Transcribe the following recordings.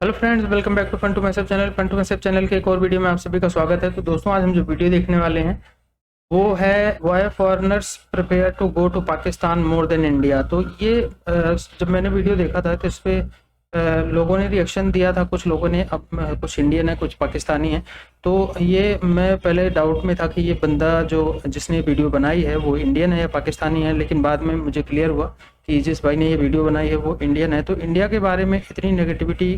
Hello friends, welcome back to fun to message channel. Fun to message channel के एक और video में आप सभी का स्वागत है। तो दोस्तों, आज हम जो वीडियो देखने वाले हैं वो है foreigners prepare to go to Pakistan more than India. तो ये जब मैंने वीडियो देखा था तो इस पे लोगों ने रिएक्शन दिया था। कुछ लोगों ने कुछ इंडियन है, कुछ पाकिस्तानी है। तो ये मैं पहले डाउट में था कि ये बंदा जिसने वीडियो बनाई है वो इंडियन है या पाकिस्तानी है, लेकिन बाद में मुझे क्लियर हुआ कि जिस भाई ने ये वीडियो बनाई है वो इंडियन है। तो इंडिया के बारे में इतनी नेगेटिविटी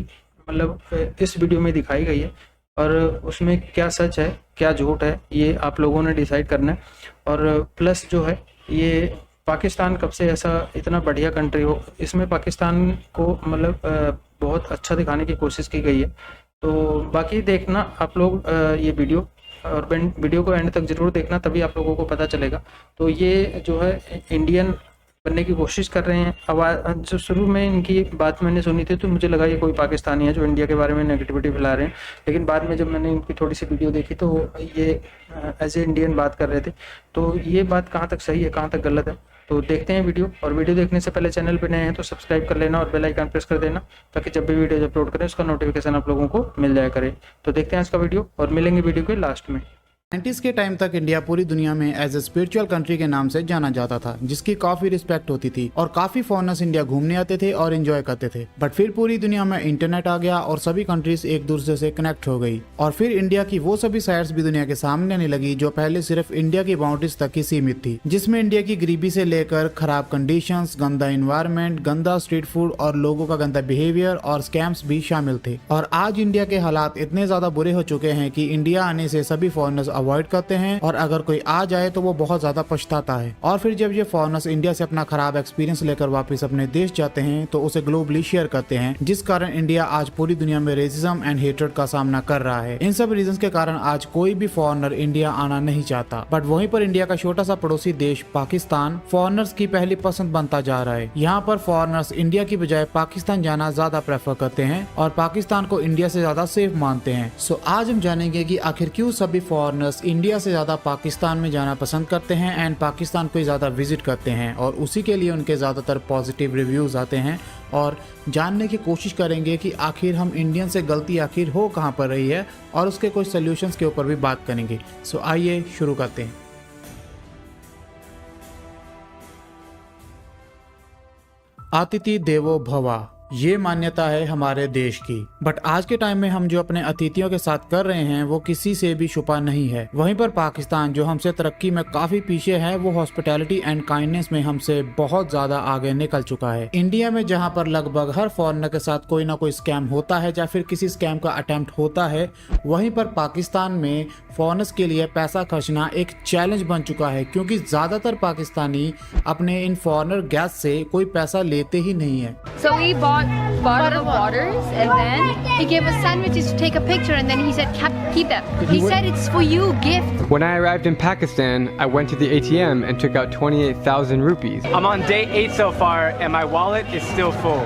मतलब इस वीडियो में दिखाई गई है, और उसमें क्या सच है क्या झूठ है ये आप लोगों ने डिसाइड करना है। और प्लस जो है, ये पाकिस्तान कब से ऐसा इतना बढ़िया कंट्री हो, इसमें पाकिस्तान को मतलब बहुत अच्छा दिखाने की कोशिश की गई है। तो बाकी देखना आप लोग ये वीडियो, और वीडियो को एंड तक जरूर देखना, तभी आप लोगों को पता चलेगा। तो ये जो है इंडियन बनने की कोशिश कर रहे हैं। आवाज़ जो शुरू में इनकी बात मैंने सुनी थी तो मुझे लगा ये कोई पाकिस्तानी है जो इंडिया के बारे में नेगेटिविटी फैला रहे हैं, लेकिन बाद में जब मैंने इनकी थोड़ी सी वीडियो देखी तो ये एज ए इंडियन बात कर रहे थे। तो ये बात कहाँ तक सही है कहाँ तक गलत है, तो देखते हैं वीडियो। और वीडियो देखने से पहले चैनल पर नए हैं तो सब्सक्राइब कर लेना और बेल आइकन प्रेस कर देना, ताकि जब भी वीडियो अपलोड करें उसका नोटिफिकेशन आप लोगों को मिल जाया करे। तो देखते हैं आज का वीडियो और मिलेंगे वीडियो के लास्ट में। 90s के टाइम तक इंडिया पूरी दुनिया में एज ए स्पिरिचुअल कंट्री के नाम से जाना जाता था, जिसकी काफी रिस्पेक्ट होती थी और काफी फॉरेनर्स इंडिया घूमने आते थे और एंजॉय करते थे। बट फिर पूरी दुनिया में इंटरनेट आ गया और सभी कंट्रीज एक दूसरे से कनेक्ट हो गई, और फिर इंडिया की वो सभी साइड्स भी दुनिया के सामने आने लगी जो पहले सिर्फ इंडिया की बाउंड्रीज तक ही सीमित थी, जिसमें इंडिया की गरीबी से लेकर खराब कंडीशंस, गंदा इन्वायरमेंट, गंदा स्ट्रीट फूड और लोगों का गंदा बिहेवियर और स्कैम्स भी शामिल थे। और आज इंडिया के हालात इतने ज्यादा बुरे हो चुके हैं कि इंडिया आने से सभी फॉरेनर्स अवॉइड करते हैं, और अगर कोई आ जाए तो वो बहुत ज्यादा पछताता है। और फिर जब ये फॉरेनर्स इंडिया से अपना खराब एक्सपीरियंस लेकर वापस अपने देश जाते हैं तो उसे ग्लोबली शेयर करते हैं, जिस कारण इंडिया आज पूरी दुनिया में रेसिज्म एंड हेट्रेड का सामना कर रहा है। इन सब रीजंस के कारण आज कोई भी फॉरेनर इंडिया आना नहीं चाहता। बट वहीं पर इंडिया का छोटा सा पड़ोसी देश पाकिस्तान फॉरेनर्स की पहली पसंद बनता जा रहा है। यहाँ पर फॉरेनर्स इंडिया की बजाय पाकिस्तान जाना ज्यादा प्रेफर करते हैं और पाकिस्तान को इंडिया से ज्यादा सेफ मानते हैं। सो आज हम जानेंगे कि आखिर क्यों सभी फॉरेनर्स इंडिया से ज्यादा पाकिस्तान में जाना पसंद करते हैं एंड पाकिस्तान को ज्यादा विजिट करते हैं, और उसी के लिए उनके ज्यादातर पॉजिटिव रिव्यूज आते हैं। और जानने की कोशिश करेंगे कि आखिर हम इंडियन से गलती आखिर हो कहां पर रही है, और उसके कुछ सोल्यूशंस के ऊपर भी बात करेंगे। सो आइए शुरू करते हैं। अतिथि देवो भव, ये मान्यता है हमारे देश की। बट आज के टाइम में हम जो अपने अतिथियों के साथ कर रहे हैं वो किसी से भी छुपा नहीं है। वहीं पर पाकिस्तान जो हमसे तरक्की में काफी पीछे है, वो हॉस्पिटैलिटी एंड काइंडनेस में हमसे बहुत ज्यादा आगे निकल चुका है। इंडिया में जहां पर लगभग हर फॉरेनर के साथ कोई ना कोई स्कैम होता है या फिर किसी स्कैम का अटेम्प्ट होता है, वहीं पर पाकिस्तान में फॉरेनर्स के लिए पैसा खर्चना एक चैलेंज बन चुका है, क्योंकि ज्यादातर पाकिस्तानी अपने इन फॉरेनर गेस्ट से कोई पैसा लेते ही नहीं है। So we bought bottle of waters, and then he gave us sandwiches to take a picture, and then he said, keep them. He said it's for you, gift. When I arrived in Pakistan, I went to the ATM and took out 28,000 rupees. I'm on day 8 so far, and my wallet is still full.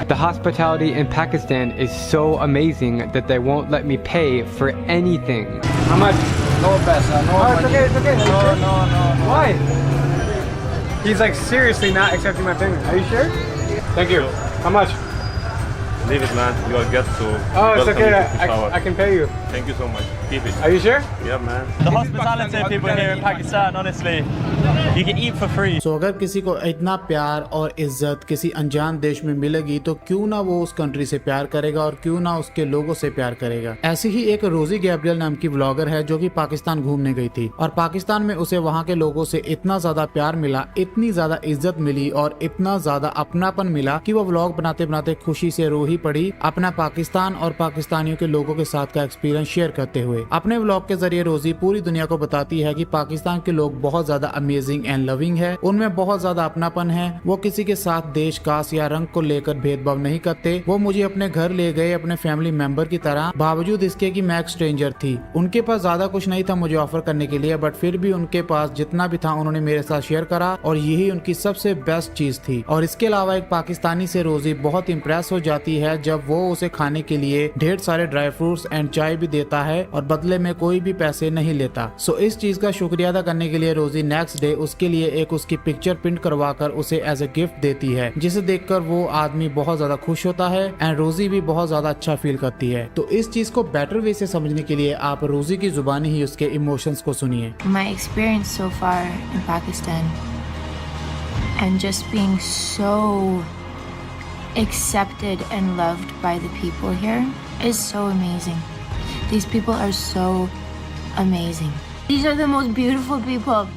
The hospitality in Pakistan is so amazing that they won't let me pay for anything. How much? No paisa, no Oh, money. it's okay. No. Why? He's like seriously not accepting my payment. Are you sure? Thank you. How much? Leave it, man. You are guests, so Oh, it's welcome okay. you to Peshawar. I can pay you. Thank you so much. Keep it. Are you sure? Yeah, man. The hospitality of people here in Pakistan, honestly, you can eat for free. सो अगर किसी को इतना प्यार और इज्जत किसी अनजान देश में मिलेगी तो क्यों ना वो उस कंट्री से प्यार करेगा और क्यों ना उसके लोगों से प्यार करेगा। ऐसी ही एक रोजी गैब्रियल नाम की व्लॉगर है जो कि पाकिस्तान घूमने गई थी, और पाकिस्तान में उसे वहाँ के लोगों से इतना ज्यादा प्यार मिला, इतनी ज्यादा इज्जत मिली और इतना ज्यादा अपनापन मिला कि वो व्लॉग बनाते बनाते खुशी से रो ही पड़ी, अपना पाकिस्तान और पाकिस्तानियों के लोगों के साथ का एक्सपीरियंस शेयर करते हुए। अपने व्लॉग के जरिए रोजी पूरी दुनिया को बताती है कि पाकिस्तान के लोग बहुत ज्यादा अमेजिंग एंड लविंग है, उनमें बहुत ज्यादा अपनापन है, वो किसी के साथ देश, कास्ट या रंग को लेकर भेदभाव नहीं करते। वो मुझे अपने घर ले गए अपने फैमिली मेंबर की तरह, बावजूद इसके कि मैं एक स्ट्रेंजर थी। उनके पास ज्यादा कुछ नहीं था मुझे ऑफर करने के लिए, बट फिर भी उनके पास जितना भी था उन्होंने मेरे साथ शेयर करा, और यही उनकी सबसे बेस्ट चीज थी। और इसके अलावा एक पाकिस्तानी से रोजी बहुत इम्प्रेस हो जाती है है जब वो उसे खाने के लिए ढेर सारे ड्राई फ्रूट्स एंड चाय भी देता है और बदले में कोई भी पैसे नहीं लेता। सो इस चीज का शुक्रिया अदा करने के लिए रोजी नेक्स्ट डे उसके लिए एक उसकी पिक्चर प्रिंट करवाकर उसे एज ए गिफ्ट देती है, जिसे देखकर वो आदमी बहुत ज्यादा खुश होता है एंड रोजी भी बहुत ज्यादा अच्छा फील करती है। तो इस चीज को बेटर वे से समझने के लिए आप रोजी की जुबानी ही उसके इमोशंस को सुनिए। My experience so far in Pakistan and just being so accepted and loved by the people here is so amazing. These people are so amazing. These are the most beautiful people.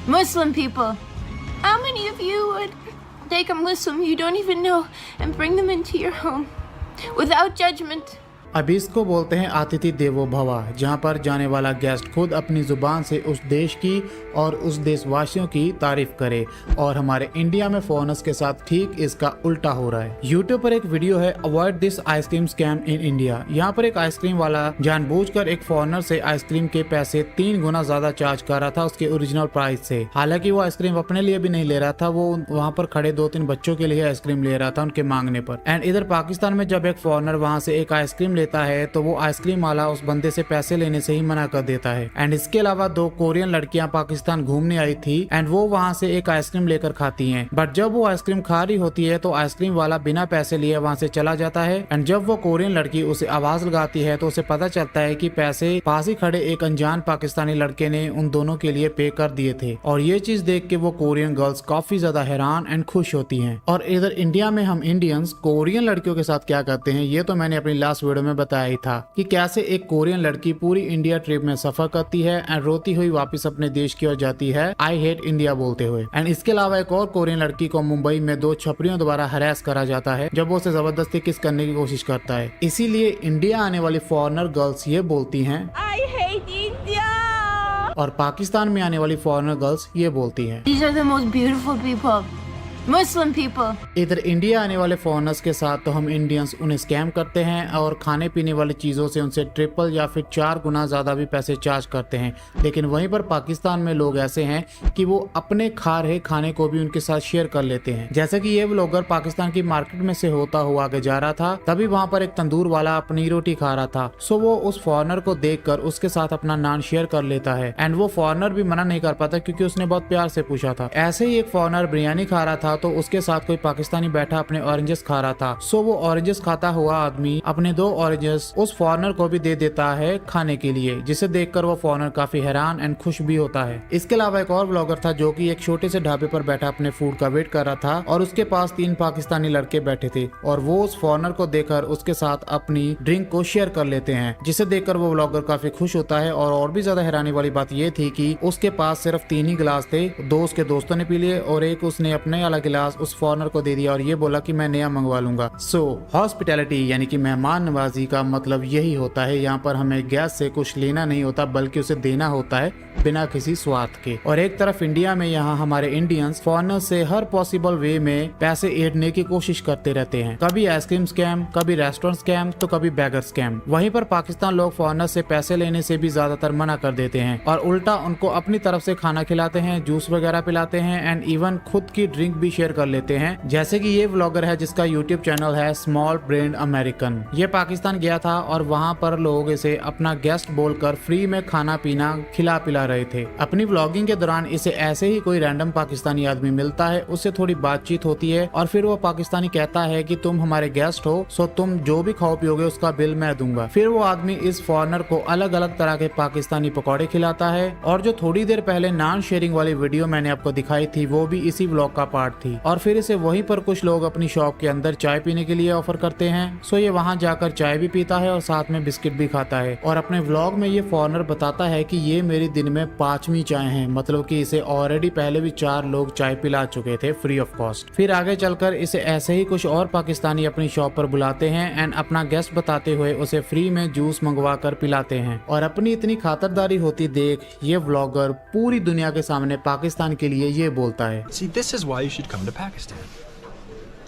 Muslim people. How many of you would take a Muslim you don't even know and bring them into your home without judgment? अब इसको बोलते हैं अतिथि देवो भव, जहाँ पर जाने वाला गेस्ट खुद अपनी जुबान से उस देश की और उस देशवासियों की तारीफ करे। और हमारे इंडिया में फॉरेनर्स के साथ ठीक इसका उल्टा हो रहा है। यूट्यूब पर एक वीडियो है avoid this ice cream scam in India. यहाँ पर एक आइसक्रीम वाला जानबूझकर एक फॉरेनर से आइसक्रीम के पैसे 3 गुना ज्यादा चार्ज कर रहा था उसके ओरिजिनल प्राइस से। हालांकि वो आइसक्रीम अपने लिए भी नहीं ले रहा था, वो वहाँ पर खड़े 2-3 बच्चों के लिए आइसक्रीम ले रहा था उनके मांगने पर। एंड इधर पाकिस्तान में जब एक फॉरेनर वहाँ से एक आइसक्रीम लेता है तो वो आइसक्रीम वाला उस बंदे से पैसे लेने से ही मना कर देता है। एंड इसके अलावा 2 कोरियन लड़कियां पाकिस्तान घूमने आई थी एंड वो वहाँ से एक आइसक्रीम लेकर खाती हैं, बट जब वो आइसक्रीम खा रही होती है तो आइसक्रीम वाला बिना पैसे लिए वहाँ से चला जाता है। एंड जब वो कोरियन लड़की उसे आवाज लगाती है तो उसे पता चलता है कि पैसे पास ही खड़े एक अनजान पाकिस्तानी लड़के ने उन दोनों के लिए पे कर दिए थे। और ये चीज देख के वो कोरियन गर्ल्स काफी ज्यादा हैरान एंड खुश होती हैं। और इधर इंडिया में हम इंडियंस कोरियन लड़कियों के साथ क्या करते हैं ये तो मैंने अपनी लास्ट वीडियो में बताया ही था कि कैसे एक कोरियन लड़की पूरी इंडिया ट्रिप में सफर करती है एंड रोती हुई वापस अपने देश की ओर जाती है आई हेट इंडिया बोलते हुए। एंड इसके अलावा एक और कोरियन लड़की को मुंबई में 2 छपरियों द्वारा हरास करा जाता है जब वो उसे जबरदस्ती किस करने की कोशिश करता है। इसीलिए इंडिया आने वाली फॉरेनर गर्ल्स ये बोलती हैं I hate India. और पाकिस्तान में आने वाली फॉरेनर गर्ल्स ये बोलती हैं These are the most beautiful people. Muslim people. इधर इंडिया आने वाले फॉरेनर्स के साथ तो हम इंडियंस उन्हें स्कैम करते हैं और खाने पीने वाली चीज़ों से उनसे ट्रिपल या फिर 4 गुना ज़्यादा भी पैसे चार्ज करते हैं। लेकिन वहीं पर पाकिस्तान में लोग ऐसे हैं कि वो अपने खा रहे खाने को भी उनके साथ शेयर कर लेते हैं। जैसे कि ये व्लॉगर पाकिस्तान की मार्केट में से होता हुआ आगे जा रहा था, तभी वहाँ पर एक तंदूर वाला अपनी रोटी खा रहा था। सो वो उस फॉरेनर को देखकर उसके साथ अपना नान शेयर कर लेता है एंड वो फॉरेनर भी मना नहीं कर पाता क्योंकि उसने बहुत प्यार से पूछा था। ऐसे ही एक फॉरेनर बिरयानी खा रहा था तो उसके साथ कोई पाकिस्तानी बैठा अपने ऑरेंजेस खा रहा था। सो वो ऑरेंजेस खाता हुआ आदमी अपने 2 ऑरेंजेस उस फॉरेनर को भी दे देता है खाने के लिए, जिसे देखकर वो फॉरेनर काफी हैरान एंड खुश भी होता है। इसके अलावा एक और ब्लॉगर था जो कि एक छोटे से ढाबे पर बैठा अपने फूड का वेट कर रहा था और उसके पास 3 पाकिस्तानी लड़के बैठे थे और वो उस फॉरेनर को देखकर उसके साथ अपनी ड्रिंक को शेयर कर लेते हैं, जिसे देखकर वो ब्लॉगर काफी खुश होता है। और भी ज्यादा हैरानी वाली बात ये थी कि उसके पास सिर्फ 3 ही गिलास थे, 2 उसके दोस्तों ने पी लिए और एक उसने अपने वाला गिलास उस फॉरेनर को दे दिया और ये बोला कि मैं नया मंगवा लूंगा। सो हॉस्पिटैलिटी यानी कि मेहमान नवाजी का मतलब यही होता है। यहाँ पर हमें गैस से कुछ लेना नहीं होता बल्कि उसे देना होता है बिना किसी स्वार्थ के। और एक तरफ इंडिया में यहाँ हमारे इंडियंस फॉरेनर से हर पॉसिबल वे में पैसे ऐंठने की कोशिश करते रहते हैं, कभी आइसक्रीम स्कैम, कभी रेस्टोरेंट स्कैम, तो कभी बैगर स्कैम। वहीं पर पाकिस्तान लोग फॉरेनर से पैसे लेने से भी ज्यादातर मना कर देते हैं और उल्टा उनको अपनी तरफ से खाना खिलाते हैं, जूस वगैरह पिलाते हैं एंड इवन खुद की ड्रिंक भी शेयर कर लेते हैं। जैसे कि ये व्लॉगर है जिसका यूट्यूब चैनल है स्मॉल ब्रेन अमेरिकन। ये पाकिस्तान गया था और वहाँ पर लोग इसे अपना गेस्ट बोलकर फ्री में खाना पीना खिला पिला रहे थे। अपनी व्लॉगिंग के दौरान इसे ऐसे ही कोई रैंडम पाकिस्तानी आदमी मिलता है, उससे थोड़ी बातचीत होती है और फिर वो पाकिस्तानी कहता है कि तुम हमारे गेस्ट हो, सो तुम जो भी खाओ पियोगे उसका बिल मैं दूंगा। फिर वो आदमी इस फॉरेनर को अलग अलग तरह के पाकिस्तानी पकौड़े खिलाता है और जो थोड़ी देर पहले नान शेयरिंग वाली वीडियो मैंने आपको दिखाई थी वो भी इसी व्लॉग का पार्ट थी। और फिर इसे वहीं पर कुछ लोग अपनी शॉप के अंदर चाय पीने के लिए ऑफर करते हैं। सो ये वहाँ जाकर चाय भी पीता है और साथ में बिस्किट भी खाता है। और अपने व्लॉग में ये फॉरेनर बताता है कि ये मेरी दिन में 5वीं चाय है, मतलब कि इसे ऑलरेडी पहले भी 4 लोग चाय पिला चुके थे फ्री ऑफ कॉस्ट। फिर आगे चलकर इसे ऐसे ही कुछ और पाकिस्तानी अपनी शॉप पर बुलाते हैं एंड अपना गेस्ट बताते हुए उसे फ्री में जूस मंगवा कर पिलाते हैं। और अपनी इतनी खातरदारी होती देख ये व्लॉगर पूरी दुनिया के सामने पाकिस्तान के लिए ये बोलता है, See, this is why you should come to Pakistan.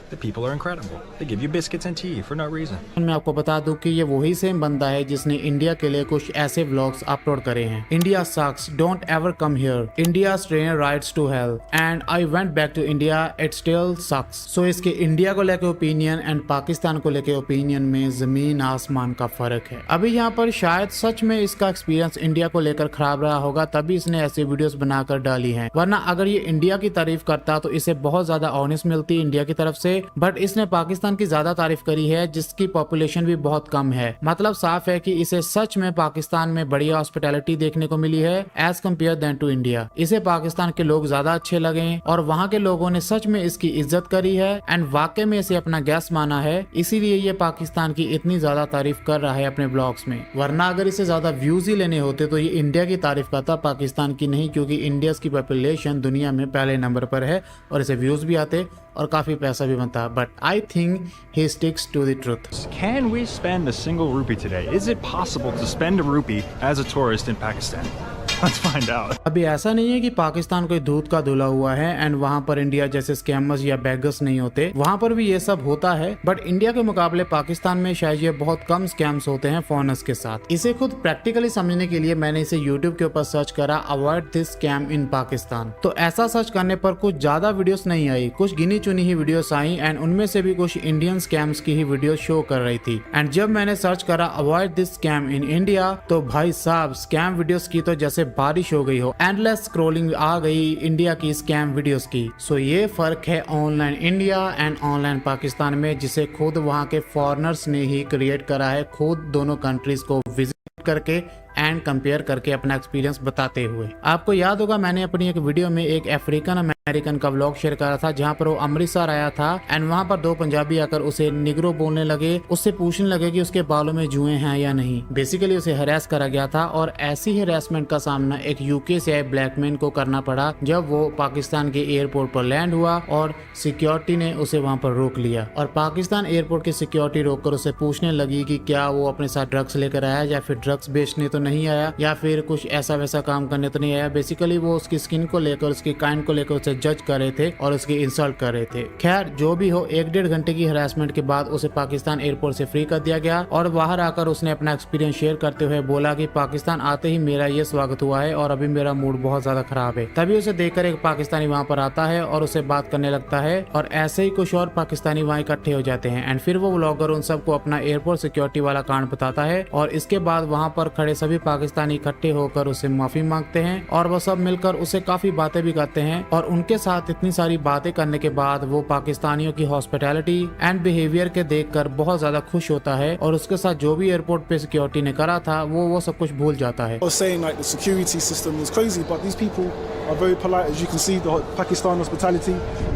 The people are incredible. They give you biscuits and tea for no reason. मैं आपको बता दूं कि ये वही सेम बंदा है जिसने इंडिया के लिए कुछ ऐसे व्लॉग्स अपलोड करे हैं। India sucks, don't ever come here, India's train rides to hell and I went back to India, it still sucks. So इसके इंडिया को लेकर ओपिनियन एंड पाकिस्तान को लेकर ओपिनियन में जमीन आसमान का फर्क है। अभी यहाँ पर शायद सच में इसका एक्सपीरियंस इंडिया को लेकर खराब रहा होगा, तभी इसने ऐसी वीडियोस बनाकर डाली हैं। वरना अगर ये इंडिया की तारीफ करता तो इसे बहुत ज्यादा ऑनेस्ट मिलती इंडिया की तरफ से, बट इसने पाकिस्तान की ज्यादा तारीफ करी है जिसकी पॉपुलेशन भी बहुत कम है। मतलब साफ है कि इसे सच में पाकिस्तान में बढ़िया हॉस्पिटैलिटी देखने को मिली है as compare than to India. इसे पाकिस्तान के लोग ज्यादा अच्छे लगे और वहाँ के लोगों ने सच में इसकी इज्जत करी है एंड वाकई में इसे अपना गेस्ट माना है, इसीलिए ये पाकिस्तान की इतनी ज्यादा तारीफ कर रहा है अपने ब्लॉग्स में। वरना अगर इसे ज्यादा व्यूज ही लेने होते तो ये इंडिया की तारीफ करता, पाकिस्तान की नहीं, क्योंकि इंडिया की पॉपुलेशन दुनिया में पहले नंबर पर है और इसे व्यूज भी आते और काफी पैसा भी बनता। But I think he sticks to the truth. Can we spend a single rupee today? Is it possible to spend a rupee as a tourist in Pakistan? Let's find out. अभी ऐसा नहीं है कि पाकिस्तान कोई दूध का धुला हुआ है एंड वहाँ पर इंडिया जैसे स्कैमर्स या बैगर्स नहीं होते, वहाँ पर भी ये सब होता है। बट इंडिया के मुकाबले पाकिस्तान में शायद ये बहुत कम स्कैम्स होते हैं फॉरेनर्स के साथ। इसे खुद प्रैक्टिकली समझने के लिए मैंने इसे यूट्यूब के ऊपर सर्च करा, अवॉइड दिस स्कैम इन पाकिस्तान। तो ऐसा सर्च करने पर कुछ ज्यादा वीडियोस नहीं आई, कुछ गिनी चुनी ही वीडियोस आई एंड उनमें से भी कुछ इंडियन स्कैम्स की ही वीडियो शो कर रही थी। एंड जब मैंने सर्च करा avoid this scam in India तो भाई साहब स्कैम वीडियोस की तो जैसे बारिश हो गई हो, एंडलेस स्क्रॉलिंग आ गई इंडिया की स्कैम वीडियोस की। सो ये फर्क है online India and online Pakistan में, जिसे खुद वहाँ के फॉरेनर्स ने ही क्रिएट करा है, खुद दोनों कंट्रीज को विजिट करके एंड कंपेयर करके अपना एक्सपीरियंस बताते हुए। आपको याद होगा मैंने अपनी एक वीडियो में एक अफ्रीकन अमेरिकन का व्लॉग शेयर करा था जहाँ पर वो अमृतसर आया था एंड वहाँ पर दो पंजाबी आकर उसे निगरो बोलने लगे, उससे पूछने लगे कि उसके बालों में जुएं हैं या नहीं। बेसिकली उसे हरास करा गया था और ऐसी ही हरासमेंट का सामना एक यूके से आए ब्लैकमैन को करना पड़ा जब वो पाकिस्तान के एयरपोर्ट पर लैंड हुआ और सिक्योरिटी ने उसे वहाँ पर रोक लिया। और पाकिस्तान एयरपोर्ट की सिक्योरिटी रोककर उसे पूछने लगी कि क्या वो अपने साथ ड्रग्स लेकर आया या फिर ड्रग्स बेचने तो नहीं आया या फिर कुछ ऐसा वैसा काम करने तो नहीं आया। बेसिकली वो उसकी स्किन को लेकर, उसकी काइंड को लेकर उसे जज कर रहे थे और उसकी इंसल्ट कर रहे थे। खैर जो भी हो, 1-1.5 घंटे की हरासमेंट के बाद उसे पाकिस्तान एयरपोर्ट से फ्री कर दिया गया और बाहर आकर उसने अपना एक्सपीरियंस शेयर करते हुए बोला कि पाकिस्तान आते ही मेरा ये स्वागत हुआ है और अभी मेरा मूड बहुत ज्यादा खराब है। तभी उसे देखकर एक पाकिस्तानी वहाँ पर आता है और उसे बात करने लगता है और ऐसे ही कुछ और पाकिस्तानी वहाँ इकट्ठे हो जाते हैं एंड फिर वो व्लॉगर उन सबको अपना एयरपोर्ट सिक्योरिटी वाला कांड बताता है और इसके बाद वहाँ पर खड़े सभी पाकिस्तानी इकट्ठे होकर उसे माफी मांगते हैं और वो सब मिलकर उसे काफी बातें भी करते हैं। और उनके साथ इतनी सारी बातें करने के बाद वो पाकिस्तानियों की हॉस्पिटैलिटी एंड बिहेवियर के देखकर बहुत ज्यादा खुश होता है और उसके साथ जो भी एयरपोर्ट पे सिक्योरिटी ने करा था वो सब कुछ भूल जाता है। I was saying like the security system was crazy, but these people are very polite, as you can see. The Pakistan hospitality,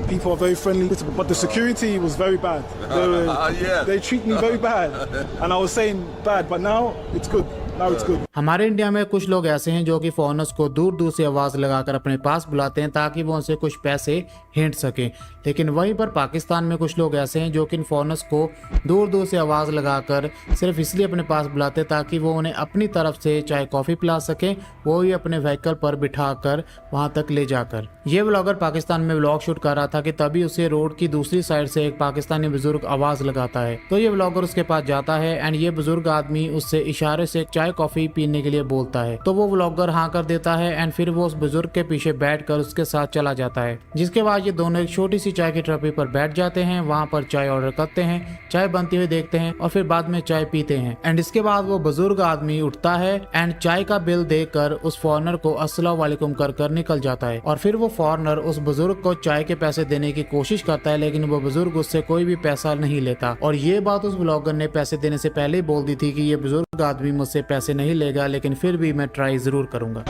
people are very friendly, but the security was very bad. They treat me very bad, and I was saying bad, but now it's good. हमारे India में कुछ लोग ऐसे हैं जो कि foreigners को दूर दूर से आवाज लगाकर अपने पास बुलाते हैं ताकि वो उनसे कुछ पैसे हिंट सके, लेकिन वहीं पर पाकिस्तान में कुछ लोग ऐसे हैं जो कि इन फॉरेनर्स को दूर दूर से आवाज लगाकर सिर्फ इसलिए अपने पास बुलाते ताकि वो उन्हें अपनी तरफ से चाहे कॉफी पिला सके, वो ही अपने व्हीकल पर बिठाकर वहां तक ले जाकर। ये व्लॉगर पाकिस्तान में व्लॉग शूट कर रहा था कि तभी उसे रोड की दूसरी साइड से एक पाकिस्तानी बुजुर्ग आवाज लगाता है, तो ये व्लॉगर उसके पास जाता है एंड ये बुजुर्ग आदमी उससे इशारे से चाय कॉफी पीने के लिए बोलता है, तो वो व्लॉगर हाँ कर देता है एंड फिर वो उस बुजुर्ग के पीछे बैठकर उसके साथ चला जाता है। जिसके बाद ये दोनों एक छोटी सी चाय की ट्रपी पर बैठ जाते हैं, वहाँ पर चाय ऑर्डर करते हैं, चाय बनती हुई देखते हैं और फिर बाद में चाय पीते हैं। एंड इसके बाद वो बुजुर्ग आदमी उठता है एंड चाय का बिल देकर उस फॉरेनर को अस्सलाम वालेकुम कर निकल जाता है। और फिर वो फॉरेनर उस बुजुर्ग को चाय के पैसे देने की कोशिश करता है, लेकिन वो बुजुर्ग उससे कोई भी पैसा नहीं लेता। और ये बात उस ब्लॉगर ने पैसे देने से पहले ही बोल दी थी कि ये बुजुर्ग आदमी मुझसे पैसे नहीं लेगा, लेकिन फिर भी मैं ट्राई जरूर करूंगा।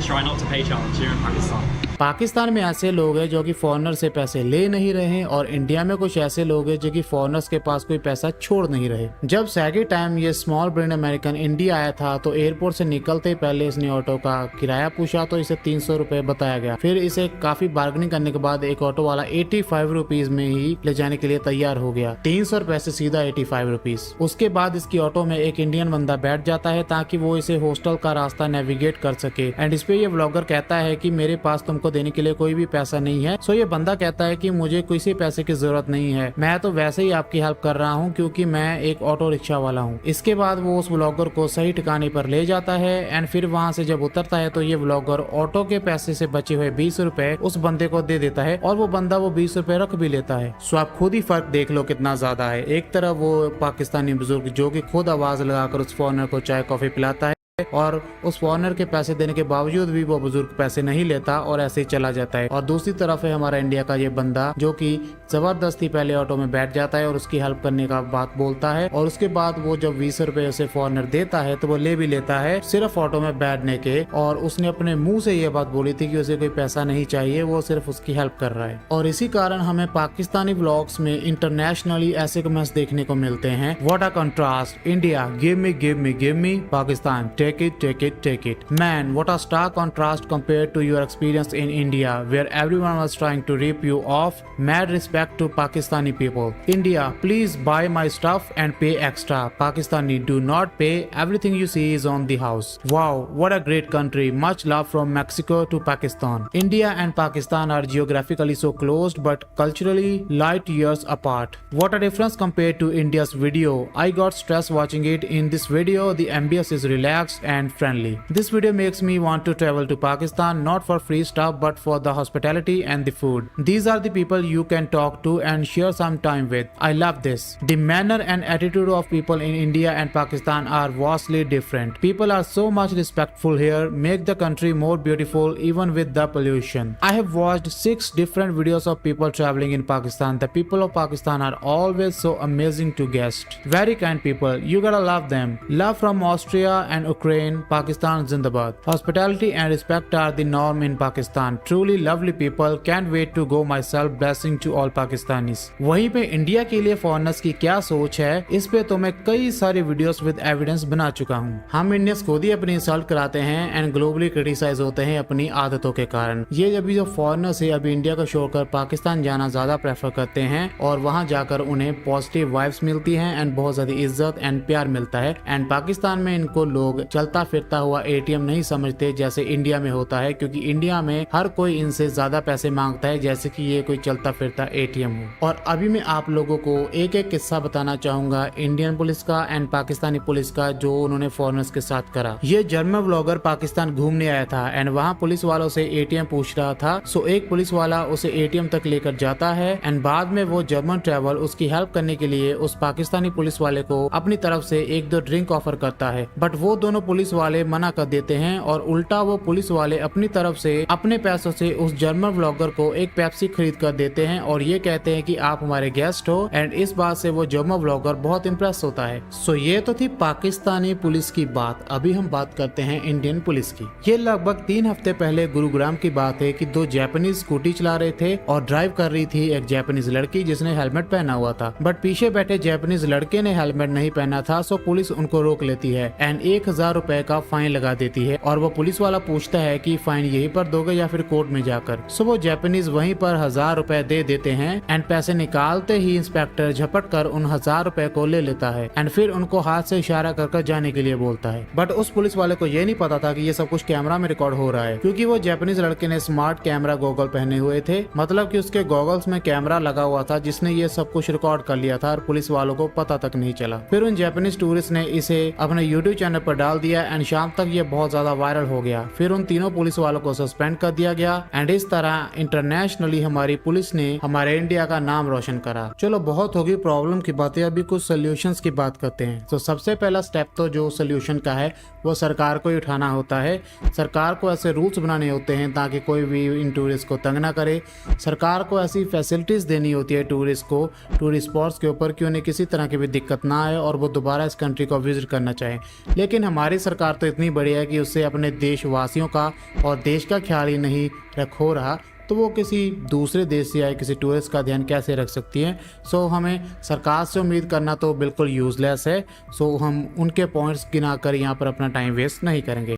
Try not to pay challenge here in Pakistan. Pakistan में ऐसे लोग हैं जो कि फॉरेनर से पैसे ले नहीं रहे और इंडिया में कुछ ऐसे लोग हैं जो कि फॉरेनर्स के पास कोई पैसा छोड़ नहीं रहे। जब सेकेंड टाइम ये स्मॉल ब्रेन अमेरिकन इंडिया आया था तो एयरपोर्ट से निकलते ही पहले इसने ऑटो का किराया पूछा तो इसे 300 रुपए बताया गया। फिर इसे काफी बार्गेनिंग करने के बाद एक ऑटो वाला 85 रुपीज में ही ले जाने के लिए तैयार हो गया। 300 रुपए से सीधा 85 रुपीज। उसके बाद इसकी ऑटो में एक इंडियन बंदा बैठ जाता है ताकि वो इसे हॉस्टल का रास्ता नेविगेट कर सके। एंड इस पे ये व्लॉगर कहता है कि मेरे पास तुमको को देने के लिए कोई भी पैसा नहीं है। सो ये बंदा कहता है कि मुझे किसी पैसे की जरूरत नहीं है, मैं तो वैसे ही आपकी हेल्प कर रहा हूँ क्योंकि मैं एक ऑटो रिक्शा वाला हूँ। इसके बाद वो उस व्लॉगर को सही ठिकाने पर ले जाता है एंड फिर वहाँ से जब उतरता है तो ये व्लॉगर ऑटो के पैसे से बचे हुए 20 रुपए उस बंदे को दे देता है और वो बंदा वो 20 रुपए रख भी लेता है। सो आप खुद ही फर्क देख लो कितना ज्यादा है। एक तरफ वो पाकिस्तानी बुजुर्ग जो कि खुद आवाज लगाकर उस फॉरेनर को चाय कॉफी पिलाता है और उस फॉरेनर के पैसे देने के बावजूद भी वो बुजुर्ग पैसे नहीं लेता और ऐसे ही चला जाता है। और दूसरी तरफ है हमारा इंडिया का ये बंदा जो कि जबरदस्ती पहले ऑटो में बैठ जाता है और उसकी हेल्प करने का बात बोलता है और उसके बाद वो जब 20 रुपए उसे फॉरेनर देता है तो वो ले भी लेता है सिर्फ ऑटो में बैठने के। और उसने अपने मुंह से ये बात बोली थी कि उसे कोई पैसा नहीं चाहिए, वो सिर्फ उसकी हेल्प कर रहा है। और इसी कारण हमें पाकिस्तानी व्लॉग्स में इंटरनेशनली ऐसे कमेंट्स देखने को मिलते हैं, what a contrast, India give me give me give me, Pakistan take it, take it, take it. Man, what a stark contrast compared to your experience in India, where everyone was trying to rip you off. Mad respect to Pakistani people. India, please buy my stuff and pay extra. Pakistani, do not pay. Everything you see is on the house. Wow, what a great country. Much love from Mexico to Pakistan. India and Pakistan are geographically so close, but culturally light years apart. What a difference compared to India's video. I got stressed watching it. In this video, the ambience is relaxed and friendly. This video makes me want to travel to Pakistan, not for free stuff but for the hospitality and the food. These are the people you can talk to and share some time with. I love this. The manner and attitude of people in India and Pakistan are vastly different. People are so much respectful here, make the country more beautiful even with the pollution. I have watched 6 different videos of people traveling in Pakistan. The people of Pakistan are always so amazing to guests. Very kind people. You gotta love them. Love from Austria and Ukraine, Pakistan Zindabad. Hospitality and respect are the norm in Pakistan. Truly lovely people. Can't wait to go myself. Blessing to all Pakistanis. वहीं पे India के लिए foreigners की क्या सोच है, इस पे तो मैं कई सारे वीडियोस विद एविडेंस बना चुका हूँ। हम इंडियंस खुद ही अपनी इंसल्ट कराते हैं एंड ग्लोबली क्रिटिसाइज होते हैं अपनी आदतों के कारण। ये अभी जो फॉरेनर्स है अभी इंडिया को छोड़कर पाकिस्तान जाना ज्यादा प्रेफर करते हैं और वहाँ जाकर उन्हें पॉजिटिव वाइब्स मिलती हैं एंड बहुत ज्यादा इज्जत एंड प्यार मिलता है। एंड पाकिस्तान में इनको लोग चलता फिरता हुआ एटीएम नहीं समझते जैसे इंडिया में होता है, क्योंकि इंडिया में हर कोई इनसे ज्यादा पैसे मांगता है जैसे कि ये कोई चलता फिरता एटीएम हो। और अभी मैं आप लोगों को एक एक किस्सा बताना चाहूंगा इंडियन पुलिस का एंड पाकिस्तानी पुलिस का जो उन्होंने फॉरेनर्स के साथ करा। ये जर्मन व्लॉगर पाकिस्तान घूमने आया था एंड वहाँ पुलिस वालों से एटीएम पूछ रहा था। सो एक पुलिस वाला उसे एटीएम तक लेकर जाता है एंड बाद में वो जर्मन ट्रैवल उसकी हेल्प करने के लिए उस पाकिस्तानी पुलिस वाले को अपनी तरफ से 1-2 ड्रिंक ऑफर करता है, बट वो दोनों पुलिस वाले मना कर देते हैं और उल्टा वो पुलिस वाले अपनी तरफ से अपने पैसों से उस जर्मन व्लॉगर को एक पेप्सी खरीद कर देते हैं और ये कहते हैं कि आप हमारे गेस्ट हो एंड इस बात से वो जर्मन व्लॉगर बहुत इंप्रेस होता है। सो ये तो थी पाकिस्तानी पुलिस की बात। अभी हम बात करते हैं इंडियन पुलिस की। ये लगभग 3 हफ्ते पहले गुरुग्राम की बात है कि 2 जापानीज स्कूटी चला रहे थे और ड्राइव कर रही थी एक जापानीज लड़की जिसने हेलमेट पहना हुआ था, बट पीछे बैठे जापानीज लड़के ने हेलमेट नहीं पहना था। सो पुलिस उनको रोक लेती है एंड 1000 रुपए का फाइन लगा देती है और वो पुलिस वाला पूछता है कि फाइन यहीं पर दोगे या फिर कोर्ट में जाकर। सो वो जापानीज वहीं पर 1000 रुपए दे देते हैं एंड पैसे निकालते ही इंस्पेक्टर झपट कर उन 1000 रुपए को ले लेता है एंड फिर उनको हाथ से इशारा कर जाने के लिए बोलता है। बट उस पुलिस वाले को ये नहीं पता था कि ये सब कुछ कैमरा में रिकॉर्ड हो रहा है, क्योंकि वो जापानीज लड़के ने स्मार्ट कैमरा गॉगल पहने हुए थे, मतलब कि उसके गॉगल्स में कैमरा लगा हुआ था जिसने ये सब कुछ रिकॉर्ड कर लिया था और पुलिस वालों को पता तक नहीं चला। फिर उन जापानीज टूरिस्ट ने इसे अपने यूट्यूब चैनल पर डाल दिया एंड शाम तक ये बहुत ज्यादा वायरल हो गया। फिर उन तीनों पुलिस वालों को सस्पेंड कर दिया गया एंड इस तरह इंटरनेशनली हमारी पुलिस ने हमारे इंडिया का नाम रोशन करा। चलो बहुत होगी प्रॉब्लम की बातें, अभी कुछ सोल्यूशंस की बात करते हैं। तो सबसे पहला स्टेप तो जो सोल्यूशन का है वो सरकार को ही उठाना होता है। सरकार को ऐसे रूल्स बनाने होते हैं ताकि कोई भी इन टूरिस्ट को तंग ना करे। सरकार को ऐसी फैसिलिटीज देनी होती है टूरिस्ट को, टूरिस्ट स्पॉट्स के ऊपर, कि उन्हें किसी तरह की भी दिक्कत ना आए और वो दोबारा इस कंट्री को विजिट करना चाहे। लेकिन हमारी सरकार तो इतनी बड़ी है कि उससे अपने देशवासियों का और देश का ख्याल ही नहीं रखो रहा, तो वो किसी दूसरे देश से आए किसी टूरिस्ट का ध्यान कैसे रख सकती है। सो हमें सरकार से उम्मीद करना तो बिल्कुल यूजलेस है। सो हम उनके पॉइंट्स गिना कर यहाँ पर अपना टाइम वेस्ट नहीं करेंगे।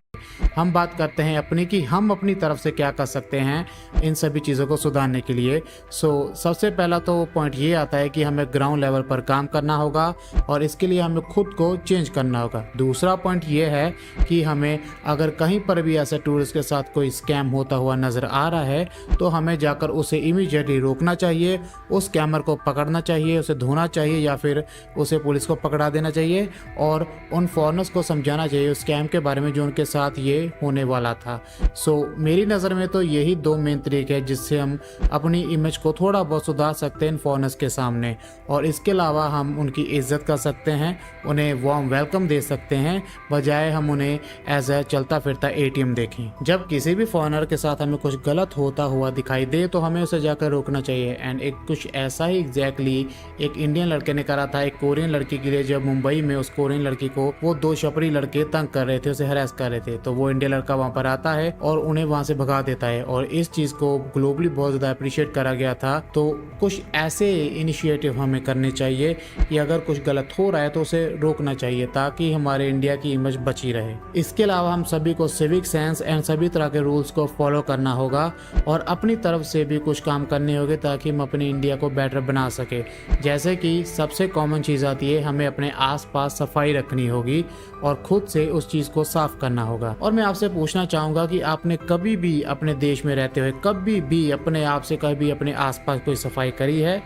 हम बात करते हैं अपनी कि हम अपनी तरफ से क्या कर सकते हैं इन सभी चीज़ों को सुधारने के लिए। सबसे पहला तो पॉइंट ये आता है कि हमें ग्राउंड लेवल पर काम करना होगा और इसके लिए हमें खुद को चेंज करना होगा। दूसरा पॉइंट ये है कि हमें अगर कहीं पर भी ऐसे टूरिस्ट के साथ कोई स्कैम होता हुआ नज़र आ रहा है तो हमें जाकर उसे इमीडिएटली रोकना चाहिए, उस स्कैमर को पकड़ना चाहिए, उसे धोना चाहिए या फिर उसे पुलिस को पकड़ा देना चाहिए और उन फॉरेनर्स को समझाना चाहिए उस स्कैम के बारे में जो उनके साथ ये होने वाला था। मेरी नज़र में तो यही दो मेन तरीके हैं जिससे हम अपनी इमेज को थोड़ा बहुत सुधार सकते हैं इन फॉरेनर्स के सामने, और इसके अलावा हम उनकी इज्जत कर सकते हैं, उन्हें वार्म वेलकम दे सकते हैं, बजाय हम उन्हें एज ए चलता फिरता ATM देखें। जब किसी भी फॉरेनर के साथ हमें कुछ गलत होता हुआ दिखाई दे तो हमें उसे जाकर रोकना चाहिए। एंड एक कुछ ऐसा ही एग्जैक्टली एक इंडियन लड़के ने करा था एक कोरियन लड़की के लिए, जब मुंबई में उस कोरियन लड़की को वो 2 छपरी लड़के तंग कर रहे थे, उसे हरास कर रहे थे, तो वो इंडियन लड़का वहाँ पर आता है और उन्हें वहाँ से भगा देता है और इस चीज़ को ग्लोबली बहुत ज़्यादा अप्रिशिएट करा गया था। तो कुछ ऐसे इनिशिएटिव हमें करने चाहिए कि अगर कुछ गलत हो रहा है तो उसे रोकना चाहिए ताकि हमारे इंडिया की इमेज बची रहे। इसके अलावा हम सभी को सिविक सेंस एंड सभी तरह के रूल्स को फॉलो करना होगा और अपनी तरफ से भी कुछ काम करने होंगे ताकि हम अपनी इंडिया को बेटर बना सके। जैसे कि सबसे कॉमन चीज़ आती है, हमें अपने आसपास सफाई रखनी होगी और खुद से उस चीज़ को साफ करना होगा। और मैं आपसे पूछना चाहूँगा कि आपने कभी भी अपने देश में रहते हुए कभी भी अपने आप से कभी अपने आसपास कोई सफाई करी है?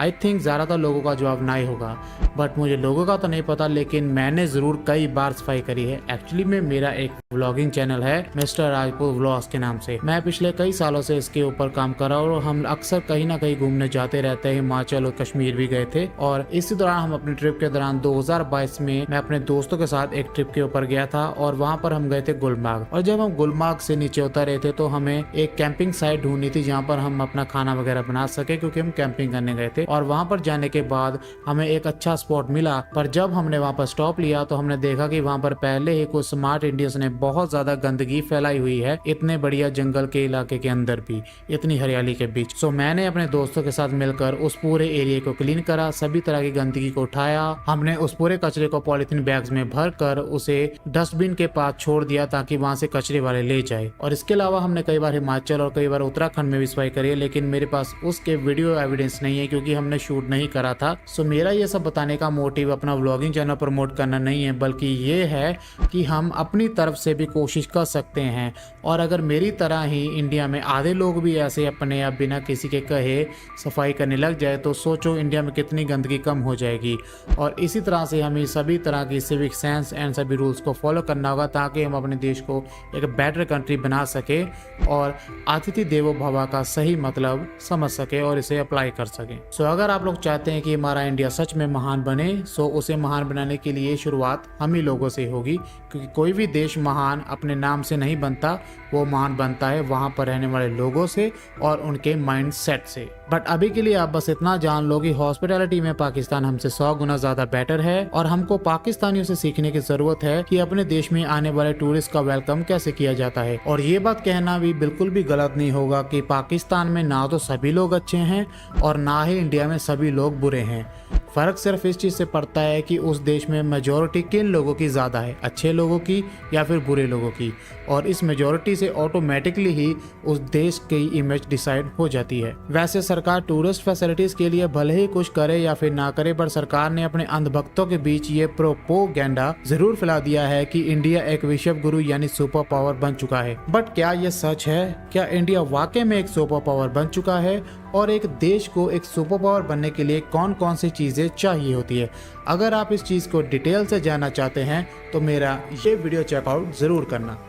आई थिंक ज़्यादातर लोगों का जवाब नहीं होगा, बट मुझे लोगों का तो नहीं पता, लेकिन मैंने ज़रूर कई बार सफाई करी है। एक्चुअली में मेरा एक व्लॉगिंग चैनल है मिस्टर राजपूत व्लॉग्स के नाम से। मैं पिछले कई सालों से इसके ऊपर काम कर रहा हूँ और हम अक्सर कहीं ना कहीं घूमने जाते रहते हैं। हिमाचल और कश्मीर भी गए थे और इसी दौरान हम अपनी ट्रिप के दौरान 2022 में मैं अपने दोस्तों के साथ एक ट्रिप के ऊपर गया था और वहाँ पर हम गए थे गुलमर्ग। और जब हम गुलमर्ग से नीचे उतर रहे थे तो हमें एक कैंपिंग साइट ढूंढनी थी जहाँ पर हम अपना खाना वगैरह बना सके, क्योंकि हम कैंपिंग करने गए थे। और वहां पर जाने के बाद हमें एक अच्छा स्पॉट मिला, पर जब हमने वहां पर स्टॉप लिया तो हमने देखा कि वहां पर पहले ही कुछ स्मार्ट इंडियंस ने बहुत ज्यादा गंदगी फैलाई हुई है, इतने बढ़िया जंगल के इलाके के अंदर भी, इतनी हरियाली के बीच। मैंने अपने दोस्तों के साथ मिलकर उस पूरे एरिया को क्लीन करा, सभी तरह की गंदगी को उठाया। हमने उस पूरे कचरे को पॉलिथीन बैग्स में भर कर उसे डस्टबिन के पास छोड़ दिया ताकि वहां से कचरे वाले ले जाए। और इसके अलावा हमने कई बार हिमाचल और कई बार उत्तराखंड में भी सफाई करी है, लेकिन मेरे पास उसके वीडियो एविडेंस नहीं है क्योंकि हमने शूट नहीं करा था। मेरा ये सब बताने का मोटिव अपना व्लॉगिंग चैनल प्रमोट करना नहीं है, बल्कि ये है कि हम अपनी तरफ से भी कोशिश कर सकते हैं। और अगर मेरी तरह ही इंडिया में आधे लोग भी ऐसे अपने आप बिना किसी के कहे सफाई करने लग जाए तो सोचो इंडिया में कितनी गंदगी कम हो जाएगी। और इसी तरह से हमें सभी तरह की सिविक सेंस एंड सभी रूल्स को फॉलो करना होगा ताकि हम अपने देश को एक बेटर कंट्री बना सके और अतिथि देवो भव का सही मतलब समझ सके और इसे अप्लाई कर सके। अगर आप लोग चाहते हैं कि हमारा इंडिया सच में महान बने, उसे महान बनाने के लिए शुरुआत हम ही लोगों से होगी, क्योंकि कोई भी देश महान अपने नाम से नहीं बनता, वो महान बनता है वहाँ पर रहने वाले लोगों से और उनके माइंड सेट से। बट अभी के लिए आप बस इतना जान लो कि हॉस्पिटैलिटी में पाकिस्तान हमसे 100 गुना ज्यादा बेटर है और हमको पाकिस्तानियों से सीखने की जरूरत है कि अपने देश में आने वाले टूरिस्ट का वेलकम कैसे किया जाता है। और ये बात कहना भी बिल्कुल भी गलत नहीं होगा कि पाकिस्तान में ना तो सभी लोग अच्छे हैं और ना ही इंडिया में सभी लोग बुरे हैं। फर्क सिर्फ इस चीज से पड़ता है कि उस देश में मेजोरिटी किन लोगों की ज्यादा है, अच्छे लोगों की या फिर बुरे लोगों की, और इस मेजोरिटी से ऑटोमेटिकली ही उस देश की इमेज डिसाइड हो जाती है। वैसे सरकार टूरिस्ट फैसिलिटीज के लिए भले ही कुछ करे या फिर ना करे, पर सरकार ने अपने अंधभक्तों के बीच ये प्रोपोगेंडा जरूर फैला दिया है कि इंडिया एक विश्व गुरु यानी सुपर पावर बन चुका है। बट क्या ये सच है? क्या इंडिया वाकई में एक सुपर पावर बन चुका है? और एक देश को एक सुपर पावर बनने के लिए कौन कौन सी चीजें चाहिए होती है? अगर आप इस चीज को डिटेल से जानना चाहते हैं तो मेरा ये वीडियो चेकआउट जरूर करना।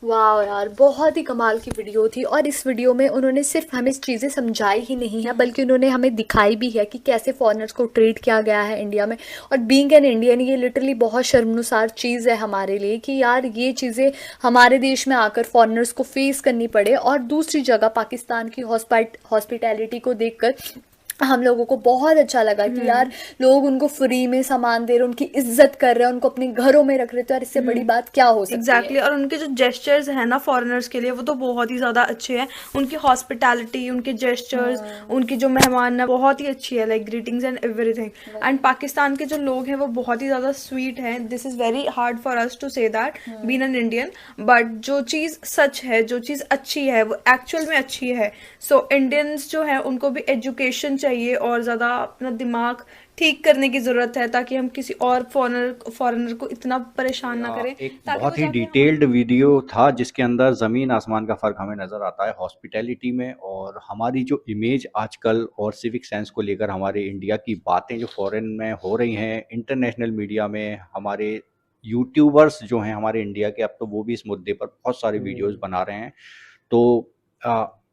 वाह यार, बहुत ही कमाल की वीडियो थी। और इस वीडियो में उन्होंने सिर्फ हमें चीज़ें समझाई ही नहीं है, बल्कि उन्होंने हमें दिखाई भी है कि कैसे फॉरेनर्स को ट्रीट किया गया है इंडिया में। और बीइंग एन इंडियन ये लिटरली बहुत शर्मनुसार चीज़ है हमारे लिए कि यार ये चीज़ें हमारे देश में आकर फॉरेनर्स को फेस करनी पड़े। और दूसरी जगह पाकिस्तान की हॉस्पिटैलिटी को देखकर हम लोगों को बहुत अच्छा लगा कि यार लोग उनको फ्री में सामान दे रहे, उनकी इज्जत कर रहे हैं, उनको अपने घरों में रख रहे थे, और इससे बड़ी बात क्या हो सकती एग्जैक्टली है। और उनके जो जेस्चर्स हैं ना फॉरेनर्स के लिए वो तो बहुत ही ज़्यादा अच्छे हैं। उनकी हॉस्पिटैलिटी, उनके जेस्चर्स, उनकी जो मेहमान है बहुत ही अच्छी है, like greetings and everything. And Pakistan के जो लोग हैं वो बहुत ही ज़्यादा स्वीट हैं। This is very hard for us to say that being an Indian, but जो चीज़ सच है, जो चीज़ अच्छी है वो एक्चुअल में अच्छी है। सो इंडियंस जो है उनको भी एजुकेशन चाहिए और ज़्यादा अपना दिमाग ठीक करने की जरूरत है, ताकि हम किसी और फॉरेनर को इतना परेशान ना करें। एक बहुत ही डिटेल्ड वीडियो था जिसके अंदर ज़मीन आसमान का फ़र्क हमें नज़र आता है हॉस्पिटैलिटी में, और हमारी जो इमेज आजकल और सिविक सेंस को लेकर हमारे इंडिया की बातें जो फॉरेन में हो रही हैं, इंटरनेशनल मीडिया में हमारे यूट्यूबर्स जो हैं हमारे इंडिया के, अब तो वो भी इस मुद्दे पर बहुत सारे वीडियोज़ बना रहे हैं। तो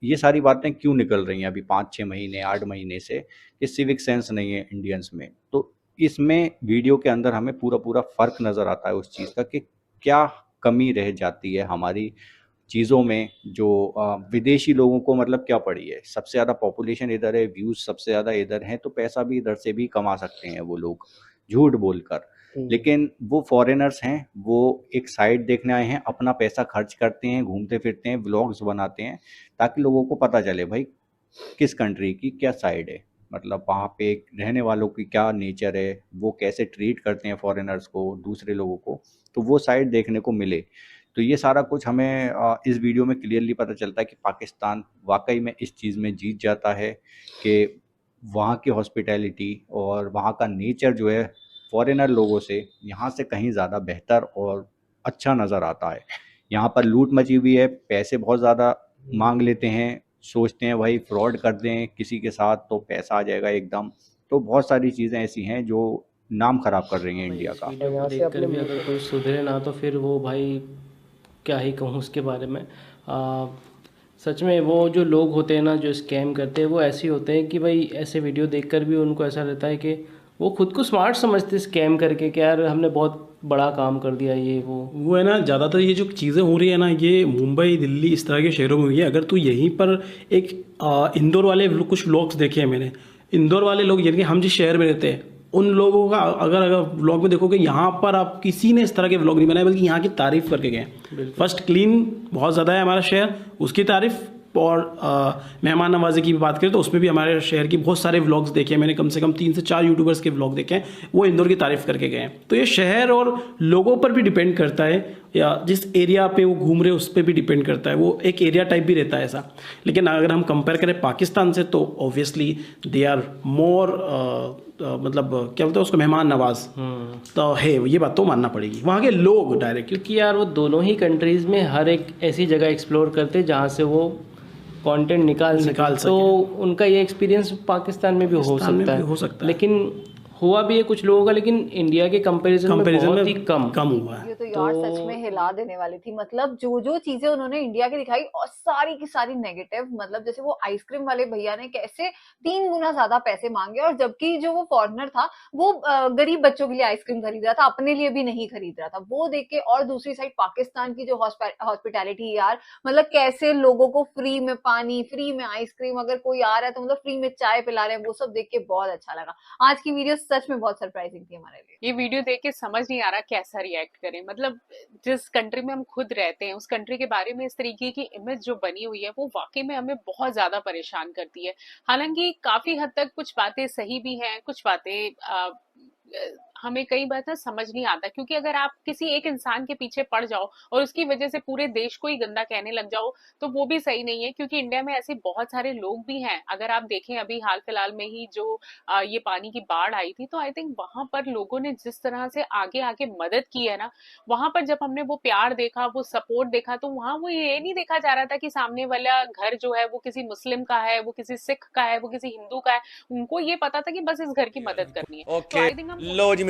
ये सारी बातें क्यों निकल रही हैं अभी 5-6 महीने 8 महीने से कि सिविक सेंस नहीं है इंडियंस में? तो इसमें वीडियो के अंदर हमें पूरा फ़र्क नज़र आता है उस चीज़ का कि क्या कमी रह जाती है हमारी चीज़ों में, जो विदेशी लोगों को मतलब क्या पड़ी है। सबसे ज़्यादा पॉपुलेशन इधर है, व्यूज़ सबसे ज़्यादा इधर हैं, तो पैसा भी इधर से भी कमा सकते हैं वो लोग झूठ बोलकर। लेकिन वो फॉरेनर्स हैं, वो एक साइड देखने आए हैं, अपना पैसा खर्च करते हैं, घूमते फिरते हैं, व्लॉग्स बनाते हैं, ताकि लोगों को पता चले भाई किस कंट्री की क्या साइड है, मतलब वहाँ पे रहने वालों की क्या नेचर है, वो कैसे ट्रीट करते हैं फॉरेनर्स को, दूसरे लोगों को, तो वो साइड देखने को मिले। तो ये सारा कुछ हमें इस वीडियो में क्लियरली पता चलता है कि पाकिस्तान वाकई में इस चीज़ में जीत जाता है कि वहाँ की हॉस्पिटैलिटी और वहाँ का नेचर जो है फॉरेनर लोगों से यहाँ से कहीं ज़्यादा बेहतर और अच्छा नज़र आता है। यहाँ पर लूट मची हुई है, पैसे बहुत ज़्यादा मांग लेते हैं, सोचते हैं भाई फ्रॉड कर दें किसी के साथ तो पैसा आ जाएगा एकदम। तो बहुत सारी चीज़ें ऐसी हैं जो नाम ख़राब कर रही हैं इंडिया का। वीडियो को देखकर भी अगर कोई सुधरे ना तो फिर वो भाई क्या ही कहूँ उसके बारे में। सच में वो जो लोग होते हैं ना जो स्कैम करते हैं वो ऐसे होते हैं कि भाई ऐसे वीडियो देखकर भी उनको ऐसा रहता है कि वो खुद को स्मार्ट समझते स्कैम करके कि यार हमने बहुत बड़ा काम कर दिया ये वो है ना। ज़्यादातर ये जो चीज़ें हो रही है ना ये मुंबई दिल्ली इस तरह के शहरों में हुई है। अगर तू यहीं पर एक इंदौर वाले कुछ व्लॉग्स देखे हैं मैंने, इंदौर वाले लोग यानी कि हम जिस शहर में रहते हैं उन लोगों का अगर व्लॉग में देखोगे यहाँ पर आप किसी ने इस तरह के व्लॉग नहीं बनाए, बल्कि यहाँ की तारीफ़ करके गए। फर्स्ट क्लीन बहुत ज़्यादा है हमारा शहर, उसकी तारीफ़, और मेहमान नवाजी की भी बात करें तो उसमें भी हमारे शहर की बहुत सारे व्लॉग्स देखे हैं मैंने, कम से कम 3 से 4 यूट्यूबर्स के व्लॉग देखे हैं, वो इंदौर की तारीफ़ करके गए हैं। तो ये शहर और लोगों पर भी डिपेंड करता है, या जिस एरिया पे वो घूम रहे हैं उस पर भी डिपेंड करता है, वो एक एरिया टाइप भी रहता है ऐसा। लेकिन अगर हम कंपेयर करें पाकिस्तान से तो ऑब्वियसली दे आर मोर मतलब क्या बोलते हैं उसको, मेहमान नवाज तो है, ये बात तो मानना पड़ेगी वहाँ के लोग डायरेक्ट। क्योंकि यार वो दोनों ही कंट्रीज़ में हर एक ऐसी जगह एक्सप्लोर करते जहाँ से वो कंटेंट निकाल सके। तो उनका ये एक्सपीरियंस पाकिस्तान में भी हो सकता है, लेकिन हुआ भी है कुछ लोगों का, लेकिन इंडिया के कंपैरिजन में बहुत ही कम हुआ है। ये तो यार सच में हिला देने वाली थी। मतलब जो चीजें उन्होंने इंडिया की दिखाई और सारी की सारी नेगेटिव, मतलब जैसे वो आइसक्रीम वाले भैया ने कैसे 3 गुना ज्यादा पैसे मांगे, और जबकि जो वो फॉरेनर था वो गरीब बच्चों के लिए आइसक्रीम खरीद रहा था, अपने लिए भी नहीं खरीद रहा था, वो देख के। और दूसरी साइड पाकिस्तान की जो हॉस्पिटैलिटी यार, मतलब कैसे लोगों को फ्री में पानी, फ्री में आइसक्रीम, अगर कोई आ रहा है तो मतलब फ्री में चाय पिला रहे हैं, वो सब देख के बहुत अच्छा लगा। आज की वीडियो सच में बहुत सरप्राइजिंग थी हमारे लिए। ये वीडियो देख के समझ नहीं आ रहा कैसा रिएक्ट करें। मतलब जिस कंट्री में हम खुद रहते हैं उस कंट्री के बारे में इस तरीके की इमेज जो बनी हुई है वो वाकई में हमें बहुत ज्यादा परेशान करती है। हालांकि काफी हद तक कुछ बातें सही भी हैं, कुछ बातें हमें कई बार ना समझ नहीं आता, क्योंकि अगर आप किसी एक इंसान के पीछे पड़ जाओ और उसकी वजह से पूरे देश को ही गंदा कहने लग जाओ तो वो भी सही नहीं है। क्योंकि इंडिया में ऐसे बहुत सारे लोग भी हैं। अगर आप देखें अभी हाल फिलहाल में ही जो ये पानी की बाढ़ आई थी, तो आई थिंक वहां पर लोगों ने जिस तरह से आगे आके मदद की है ना, वहां पर जब हमने वो प्यार देखा, वो सपोर्ट देखा, तो वहां वो ये नहीं देखा जा रहा था कि सामने वाला घर जो है वो किसी मुस्लिम का है, वो किसी सिख का है, वो किसी हिंदू का है। उनको ये पता था कि बस इस घर की मदद करनी है। तो आई थिंक हम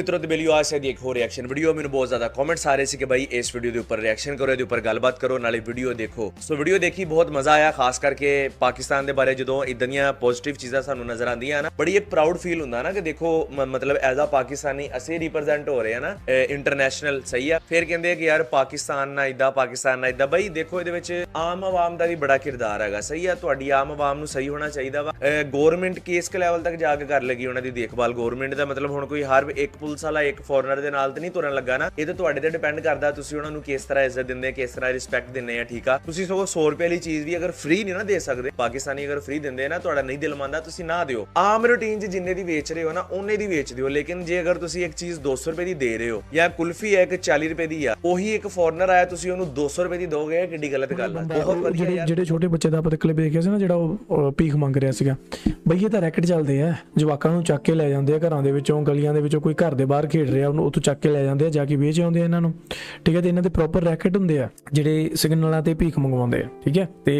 ਮਿੱਤਰੋ ਤੇ ਬੇਲੀਓ ਆ ਸੀ ਇੱਕ ਹੋਰ ਰਿਐਕਸ਼ਨ ਵੀਡੀਓ। ਮੈਨੂੰ ਬਹੁਤ ਜ਼ਿਆਦਾ ਕਮੈਂਟਸ ਆ ਰਹੇ ਸੀ ਕਿ ਭਾਈ ਇਸ ਵੀਡੀਓ ਦੇ ਉੱਪਰ ਰਿਐਕਸ਼ਨ ਕਰੋ, ਇਹਦੇ ਉੱਪਰ ਗੱਲਬਾਤ ਕਰੋ, ਨਾਲੇ ਵੀਡੀਓ ਦੇਖੋ। ਸੋ ਵੀਡੀਓ ਦੇਖੀ, ਬਹੁਤ ਮਜ਼ਾ ਆਇਆ, ਖਾਸ ਕਰਕੇ ਪਾਕਿਸਤਾਨ ਦੇ ਬਾਰੇ ਜਦੋਂ ਇਦਾਂ ਦੀਆਂ ਪੋਜ਼ਿਟਿਵ ਚੀਜ਼ਾਂ ਸਾਨੂੰ ਨਜ਼ਰ ਆਉਂਦੀਆਂ ਨਾ, ਬੜੀ ਇੱਕ ਪ੍ਰਾਊਡ ਫੀਲ ਹੁੰਦਾ ਨਾ ਕਿ ਦੇਖੋ ਮਤਲਬ ਐਜ਼ ਆ ਪਾਕਿਸਤਾਨੀ ਅਸੀਂ ਰਿਪਰੈਜ਼ੈਂਟ ਹੋ ਰਹੇ ਆ ਨਾ ਇੰਟਰਨੈਸ਼ਨਲ। ਸਹੀ ਆ। ਫਿਰ ਕਹਿੰਦੇ ਕਿ ਯਾਰ ਪਾਕਿਸਤਾਨ ਨਾ ਇਦਾਂ, ਪਾਕਿਸਤਾਨ ਨਾ ਇਦਾਂ। ਬਈ ਦੇਖੋ ਇਹਦੇ ਵਿੱਚ ਆਮ ਆਵਾਮ ਦਾ ਵੀ ਬੜਾ ਕਿਰਦਾਰ ਹੈਗਾ। ਸਹੀ ਆ। ਤੁਹਾਡੀ ਆਮ ਆਵਾਮ ਨੂੰ ਸਹੀ ਹੋਣਾ ਚਾਹੀਦਾ ਵਾ। ਗਵਰਨਮੈਂਟ ਕਿਸ ਲੈਵਲ ਤੱਕ ਜਾ ਕੇ ਕਰ ਲੇਗੀ ਉਹਨਾਂ ਦੀ ਦੇਖਭਾਲ। ਗਵਰਨਮੈਂਟ ਦਾ ਮਤਲਬ ਹੁਣ ਕੋਈ ਹਰ ਇੱਕ ਪੁਲਿਸ ਵਾਲਾ ਇੱਕ ਫੋਰਨਰ ਦੇ ਨਾਲ ਤੇ ਨਹੀਂ ਤੁਰਨ ਲੱਗਾ ਨਾ। ਇਹ ਤਾਂ ਤੁਹਾਡੇ ਤੇ ਡਿਪੈਂਡ ਕਰਦਾ ਤੁਸੀਂ ਉਹਨਾਂ ਨੂੰ ਕਿਸ ਤਰ੍ਹਾਂ ਇੱਜ਼ਤ ਦਿੰਦੇ, ਕਿਸ ਤਰ੍ਹਾਂ ਰਿਸਪੈਕਟ ਦਿੰਦੇ ਆ। ਠੀਕ ਆ। ਤੁਸੀਂ ਸਗੋਂ 100 ਰੁਪਏ ਵਾਲੀ ਚੀਜ਼ ਵੀ ਅਗਰ ਫ੍ਰੀ ਨਹੀਂ ਨਾ ਦੇ ਸਕਦੇ, ਪਾਕਿਸਤਾਨੀ ਅਗਰ ਫ੍ਰੀ ਦਿੰਦੇ ਨਾ, ਤੁਹਾਡਾ ਨਹੀਂ ਦਿਲ ਮੰਨਦਾ, ਤੁਸੀਂ ਨਾ ਦਿਓ। ਆਮ ਰੂਟੀਨ 'ਚ ਜਿੰਨੇ ਦੀ ਵੇਚ ਰਹੇ ਹੋ ਨਾ ਉਹਨੇ ਦੀ ਵੇਚ ਦਿਓ। ਲੇਕਿਨ ਜੇ ਅਗਰ ਤੁਸੀਂ ਇੱਕ ਚੀਜ਼ 200 ਰੁਪਏ ਦੀ ਦੇ ਰਹੇ ਹੋ ਜਾਂ ਕੁਲਫੀ ਹੈ ਇੱਕ 40 ਰੁਪਏ ਦੀ ਆ, ਉਹੀ ਇੱਕ ਫੋਰਨਰ ਆਇਆ ਤੁਸੀਂ ਉਹਨੂੰ 200 ਰੁਪਏ ਦੀ ਦੋਗੇ, ਕਿੱਡੀ ਗਲਤ ਗੱਲ ਆ। ਬਹੁਤ ਵਧੀਆ ਯਾਰ। ਜਿਹੜੇ ਛੋਟੇ ਬੱਚੇ ਦਾ ਆਪਾਂ ਕਲਿੱਪ ਦੇਖਿਆ ਸੀ ਨਾ, ਜਿਹੜਾ ਉਹ ਭੀਖ ਮੰਗ ਰਿਹਾ ਸੀਗਾ, ਬਈ ਇਹ ਤਾਂ ਰੈਕਟ ਚੱਲਦੇ ਆ। ਜਵਾਕਾਂ ਨੂੰ ਚੱਕ ਕੇ ਲੈ ਜਾਂਦੇ ਆ ਘਰਾਂ ਦੇ ਵਿੱਚੋਂ, ਗਲੀਆਂ ਦੇ ਵਿੱਚੋਂ, ਕੋਈ ਘਰ ਦੇ ਬਾਹਰ ਖੇਡ ਰਿਹਾ ਉਹਨੂੰ ਉੱਥੋਂ ਚੱਕ ਕੇ ਲੈ ਜਾਂਦੇ ਆ, ਜਾ ਕੇ ਵੇਚ ਆਉਂਦੇ ਆ ਇਹਨਾਂ ਨੂੰ। ਠੀਕ ਹੈ। ਤੇ ਇਹਨਾਂ ਦੇ ਪ੍ਰੋਪਰ ਰੈਕਟ ਹੁੰਦੇ ਆ ਜਿਹੜੇ ਸਿਗਨਲਾਂ ਤੇ ਭੀਖ ਮੰਗਵਾਉਂਦੇ ਆ। ਠੀਕ ਹੈ। ਤੇ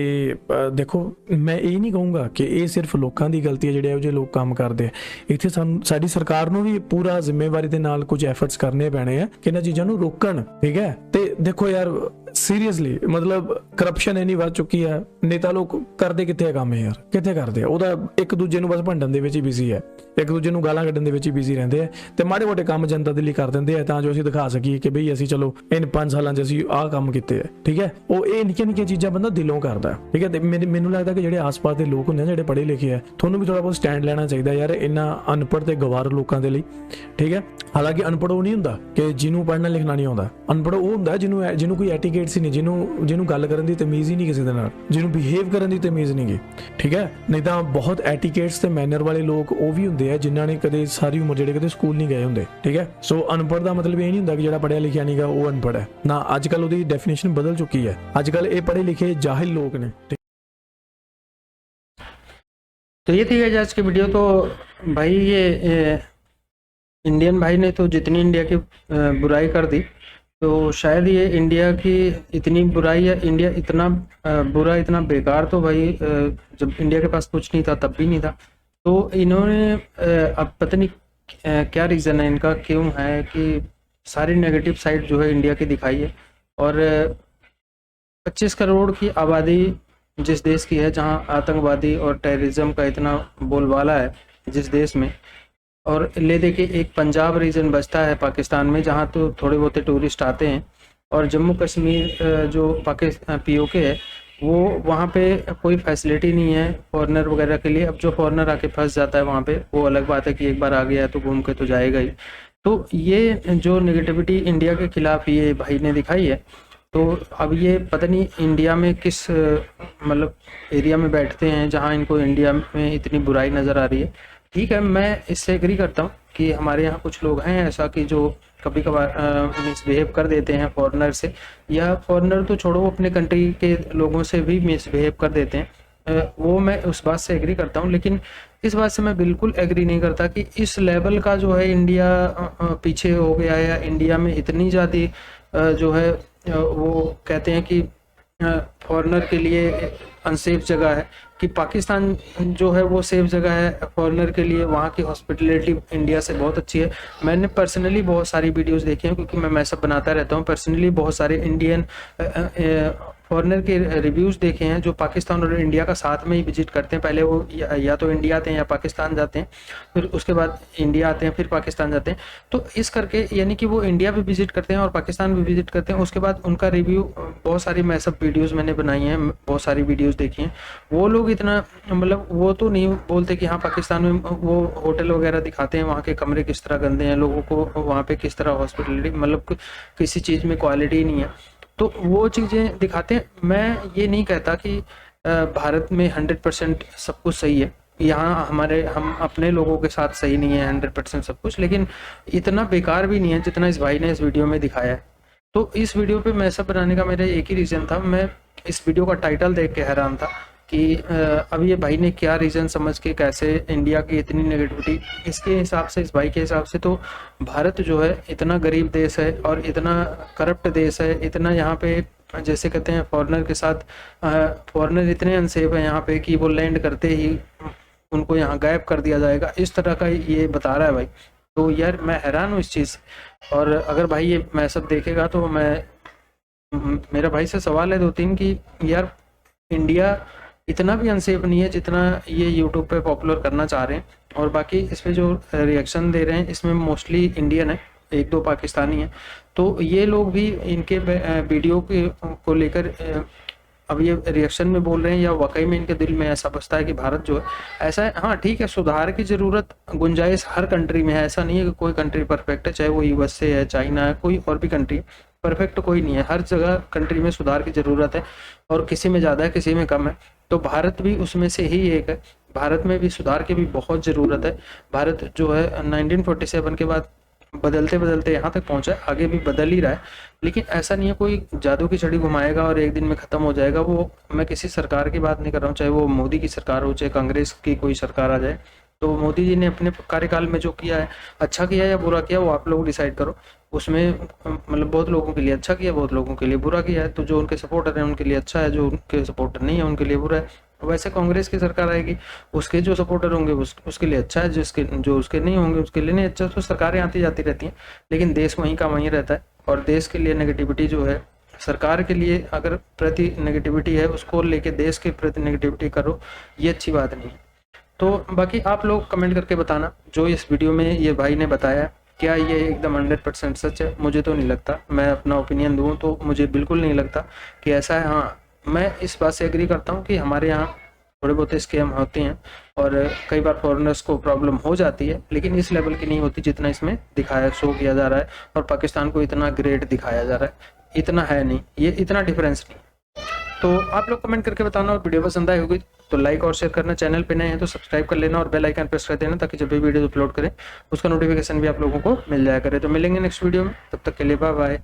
ਦੇਖੋ ਮੈਂ ਇਹ ਨਹੀਂ ਕਹੂੰਗਾ ਕਿ ਇਹ ਸਿਰਫ ਲੋਕਾਂ ਦੀ ਗਲਤੀ ਹੈ ਜਿਹੜੇ ਇਹੋ ਜਿਹੇ ਲੋਕ ਕੰਮ ਕਰਦੇ ਆ। ਇੱਥੇ ਸਾਨੂੰ ਸਾਡੀ ਸਰਕਾਰ ਨੂੰ ਵੀ ਪੂਰਾ ਜ਼ਿੰਮੇਵਾਰੀ ਦੇ ਨਾਲ ਕੁਝ ਐਫਰਟਸ ਕਰਨੇ ਪੈਣੇ ਆ ਕਿ ਇਹਨਾਂ ਚੀਜ਼ਾਂ ਨੂੰ ਰੋਕਣ। ਠੀਕ ਹੈ। ਤੇ ਦੇਖੋ ਯਾਰ ਸੀਰੀਅਸਲੀ ਮਤਲਬ ਕਰਪਸ਼ਨ ਇੰਨੀ ਵੱਧ ਚੁੱਕੀ ਹੈ, ਨੇਤਾ ਲੋਕ ਕਰਦੇ ਕਿੱਥੇ ਆ ਕੰਮ ਯਾਰ, ਕਿੱਥੇ ਕਰਦੇ ਆ? ਉਹਦਾ ਇੱਕ ਦੂਜੇ ਨੂੰ ਬਸ ਭੰਡਣ ਦੇ ਵਿੱਚ ਹੀ ਬਿਜ਼ੀ ਹੈ, ਇੱਕ ਦੂਜੇ ਨੂੰ ਗਾਲਾਂ ਕੱਢਣ ਦੇ ਵਿੱਚ ਹੀ ਬਿਜ਼ੀ ਰਹਿੰਦੇ ਆ, ਤੇ ਮਾੜੇ ਮੋਟੇ ਕੰਮ ਜਨਤਾ ਦੇ ਲਈ ਕਰ ਦਿੰਦੇ ਆ ਤਾਂ ਜੋ ਅਸੀਂ ਦਿਖਾ ਸਕੀਏ ਕਿ ਬਈ ਅਸੀਂ ਚਲੋ ਇਨ 5 ਸਾਲਾਂ 'ਚ ਅਸੀਂ ਆਹ ਕੰਮ ਕੀਤੇ ਆ। ਠੀਕ ਹੈ। ਉਹ ਇਹ ਨਿੱਕੀਆਂ ਨਿੱਕੀਆਂ ਚੀਜ਼ਾਂ ਬੰਦਾ ਦਿਲੋਂ ਕਰਦਾ। ਠੀਕ ਹੈ। ਤੇ ਮੈਨੂੰ ਲੱਗਦਾ ਕਿ ਜਿਹੜੇ ਆਸ-ਪਾਸ ਦੇ ਲੋਕ ਹੁੰਦੇ ਆ ਜਿਹੜੇ ਪੜ੍ਹੇ ਲਿਖੇ ਆ, ਤੁਹਾਨੂੰ ਵੀ ਥੋੜਾ ਬਹੁਤ ਸਟੈਂਡ ਲੈਣਾ ਚਾਹੀਦਾ ਯਾਰ ਇਹਨਾਂ ਅਨਪੜ੍ਹ ਤੇ ਗਵਾਰ ਲੋਕਾਂ ਦੇ ਲਈ। ਠੀਕ ਹੈ। ਹਾਲਾਂਕਿ ਅਨਪੜ੍ਹ ਉਹ ਨਹੀਂ ਹੁੰਦਾ ਕਿ ਜਿਹਨੂੰ ਪੜ੍ਹਨਾ ਲਿਖਣਾ ਨਹੀਂ ਆਉਂਦਾ। ਅਨਪੜ੍ਹ ਉਹ ਹੁੰਦਾ ਜਿਹਨੂੰ ਕੋਈ ਐਟੀਕੇਟਸ ਹੀ ਨਹੀਂ, ਜਿਹਨੂੰ ਗੱਲ ਕਰਨ ਦੀ ਤਮੀਜ਼ ਹੀ ਨਹੀਂ ਕਿਸੇ ਦੇ ਨਾਲ, ਜਿਹਨੂੰ ਬਿਹੇਵ ਕਰਨ ਦੀ ਤਮੀਜ਼ ਨਹੀਂ ਗੀ। ਠੀਕ ਹੈ। ਨਹੀਂ ਤਾਂ ਬਹੁਤ ਐਟੀਕੇਟਸ ਤੇ ਮੈਨਰ ਵਾਲੇ ਲੋਕ ਉਹ ਵੀ ਹੁੰਦੇ ਆ ਜਿਨ੍ਹਾਂ ਨੇ ਕਦੇ ਸਾਰੀ ਉਮਰ ਜਿਹੜੇ ਕਦੇ ਸਕੂਲ ਨਹੀਂ ਗਏ ਹੁੰਦੇ। ਠੀਕ ਹੈ। ਸੋ ਅਨਪੜ੍ਹ ਦਾ ਮਤਲਬ ਇਹ ਨਹੀਂ ਹੁੰਦਾ ਕਿ ਜਿਹੜਾ ਪੜ੍ਹਿਆ ਲਿਖਿਆ ਨਹੀਂਗਾ ਉਹ ਅਨਪੜ੍ਹ ਹੈ ਨਾ। ਅੱਜ ਕੱਲ੍ਹ ਉਹਦੀ ਡੈਫੀਨੇਸ਼ਨ ਬਦਲ ਚੁੱਕੀ ਹੈ। ਅੱਜ ਕੱਲ੍ਹ ਇਹ ਪੜ੍ਹੇ ਲਿਖੇ ਜਾਹਿਲ ਲੋਕ ਨੇ। तो ये थी आज की वीडियो। तो भाई ये इंडियन भाई ने तो जितनी इंडिया की बुराई कर दी, तो शायद ये इंडिया की इतनी बुराई या इंडिया इतना बुरा, इतना बेकार तो भाई जब इंडिया के पास कुछ नहीं था तब भी नहीं था। तो इन्होंने अब पता नहीं क्या रीज़न है इनका, क्यों है कि सारी नेगेटिव साइड जो है इंडिया की दिखाई है। और 25 करोड़ की आबादी जिस देश की है, जहां आतंकवादी और टेररिज्म का इतना बोलबाला है जिस देश में, और ले दे के एक पंजाब रीजन बचता है पाकिस्तान में जहां तो थोड़े बहुत टूरिस्ट आते हैं, और जम्मू कश्मीर जो पाकिस्तान POK है वो वहाँ पे कोई फैसिलिटी नहीं है फॉरेनर वगैरह के लिए। अब जो फॉरेनर आके फंस जाता है वहाँ पे, वो अलग बात है कि एक बार आ गया तो घूम के तो जाएगा ही। तो ये जो नेगेटिविटी इंडिया के खिलाफ ये भाई ने दिखाई है, तो अब ये पता नहीं इंडिया में किस मतलब एरिया में बैठते हैं जहाँ इनको इंडिया में इतनी बुराई नज़र आ रही है। ठीक है, मैं इससे एग्री करता हूँ कि हमारे यहाँ कुछ लोग हैं ऐसा कि जो कभी कभार मिसबिहेव कर देते हैं फॉरेनर से, या फॉरेनर तो छोड़ो अपने कंट्री के लोगों से भी मिसबिहेव कर देते हैं। वो मैं उस बात से एग्री करता हूँ, लेकिन इस बात से मैं बिल्कुल एग्री नहीं करता कि इस लेवल का जो है इंडिया पीछे हो गया है, या इंडिया में इतनी ज़्यादा जो है वो कहते हैं कि फॉरेनर के लिए अनसेफ जगह है, कि पाकिस्तान जो है वो सेफ जगह है फॉरेनर के लिए। वहाँ की हॉस्पिटलिटी इंडिया से बहुत अच्छी है। मैंने पर्सनली बहुत सारी वीडियोस देखी हैं, क्योंकि मैं मैसअप बनाता रहता हूँ। पर्सनली बहुत सारे इंडियन फॉरेनर के रिव्यूज़ देखे हैं जो पाकिस्तान और इंडिया का साथ में ही विजिट करते हैं। पहले वो या तो इंडिया आते हैं या पाकिस्तान जाते हैं, फिर उसके बाद इंडिया आते हैं, फिर पाकिस्तान जाते हैं। तो इस करके यानी कि वो इंडिया भी विजिट करते हैं और पाकिस्तान भी विजिट करते हैं। उसके बाद उनका रिव्यू, बहुत सारी मैसअप वीडियोज़ मैंने बनाई हैं, बहुत सारी वीडियोज़ देखी हैं। वो लोग इतना मतलब वो तो नहीं बोलते कि हाँ पाकिस्तान में वो होटल वगैरह दिखाते हैं, वहाँ के कमरे किस तरह गंदे हैं, लोगों को वहाँ पे किस तरह हॉस्पिटलिटी मतलब किसी चीज़ में क्वालिटी नहीं है, तो वो चीज़ें दिखाते हैं। मैं ये नहीं कहता कि भारत में 100% सब कुछ सही है, यहाँ हम अपने लोगों के साथ सही नहीं है 100% सब कुछ, लेकिन इतना बेकार भी नहीं है जितना इस भाई ने इस वीडियो में दिखाया है। तो इस वीडियो पे मैसअप बनाने का मेरा एक ही रीज़न था। मैं इस वीडियो का टाइटल देख के हैरान था कि अब ये भाई ने क्या रीज़न समझ के कैसे इंडिया की इतनी नेगेटिविटी, इसके हिसाब से, इस भाई के हिसाब से तो भारत जो है इतना गरीब देश है और इतना करप्ट देश है, इतना यहाँ पे जैसे कहते हैं फॉरेनर के साथ फॉरेनर इतने अनसेफ है यहाँ पे कि वो लैंड करते ही उनको यहाँ गायब कर दिया जाएगा, इस तरह का ये बता रहा है भाई। तो यार मैं हैरान हूँ इस चीज़ से। और अगर भाई ये मैं सब देखेगा तो मेरा भाई से सवाल है 2-3 कि यार इंडिया इतना भी अनसेफ नहीं है जितना ये यूट्यूब पे पॉपुलर करना चाह रहे हैं। और बाकी इस पे जो रिएक्शन दे रहे हैं इसमें मोस्टली इंडियन है, 1-2 पाकिस्तानी हैं। तो ये लोग भी इनके वीडियो को लेकर अब ये रिएक्शन में बोल रहे हैं या वाकई में इनके दिल में ऐसा बसता है कि भारत जो है ऐसा है। हाँ ठीक है, सुधार की ज़रूरत गुंजाइश हर कंट्री में है, ऐसा नहीं है कि कोई कंट्री परफेक्ट है, चाहे वो USA है, चाइना है, कोई और भी कंट्री परफेक्ट कोई नहीं है। हर जगह कंट्री में सुधार की ज़रूरत है और किसी में ज़्यादा है किसी में कम है। तो भारत भी उसमें से ही एक है। भारत में भी सुधार की भी बहुत ज़रूरत है। भारत जो है 1947 के बाद बदलते बदलते यहाँ तक पहुँचा है, आगे भी बदल ही रहा है। लेकिन ऐसा नहीं है कोई जादू की छड़ी घुमाएगा और एक दिन में ख़त्म हो जाएगा। वो मैं किसी सरकार की बात नहीं कर रहा हूँ, चाहे वो मोदी की सरकार हो, चाहे कांग्रेस की कोई सरकार आ जाए। तो मोदी जी ने अपने कार्यकाल में जो किया है, अच्छा किया या बुरा किया, वो आप लोग डिसाइड करो। उसमें मतलब बहुत लोगों के लिए अच्छा किया, बहुत लोगों के लिए बुरा किया है। तो जो उनके सपोर्टर हैं उनके लिए अच्छा है, जो उनके सपोर्टर नहीं है उनके लिए बुरा है। वैसे कांग्रेस की सरकार आएगी, उसके जो सपोर्टर होंगे उसके लिए अच्छा है, जो उसके नहीं होंगे उसके लिए नहीं अच्छा। तो सरकारें आती जाती रहती हैं, लेकिन देश वहीं का वहीं रहता है। और देश के लिए नेगेटिविटी जो है, सरकार के लिए अगर प्रति नेगेटिविटी है उसको लेके देश के प्रति नेगेटिविटी करो, ये अच्छी बात नहीं है। तो बाकी आप लोग कमेंट करके बताना जो इस वीडियो में ये भाई ने बताया क्या ये एकदम 100% सच है। मुझे तो नहीं लगता, मैं अपना ओपिनियन दूँ तो मुझे बिल्कुल नहीं लगता कि ऐसा है। हाँ, मैं इस बात से एग्री करता हूँ कि हमारे यहाँ थोड़े बहुत स्कैम होते हैं और कई बार फॉरेनर्स को प्रॉब्लम हो जाती है, लेकिन इस लेवल की नहीं होती जितना इसमें दिखाया शो किया जा रहा है। और पाकिस्तान को इतना ग्रेट दिखाया जा रहा है, इतना है नहीं, ये इतना डिफरेंस नहीं। तो आप लोग कमेंट करके बताना। और वीडियो पसंद आई होगी तो लाइक और शेयर करना, चैनल पे नए हैं तो सब्सक्राइब कर लेना और बेल आइकन प्रेस कर देना ताकि जब भी वीडियो अपलोड करें उसका नोटिफिकेशन भी आप लोगों को मिल जाया करे। तो मिलेंगे नेक्स्ट वीडियो में, तब तक के लिए बाय बाय।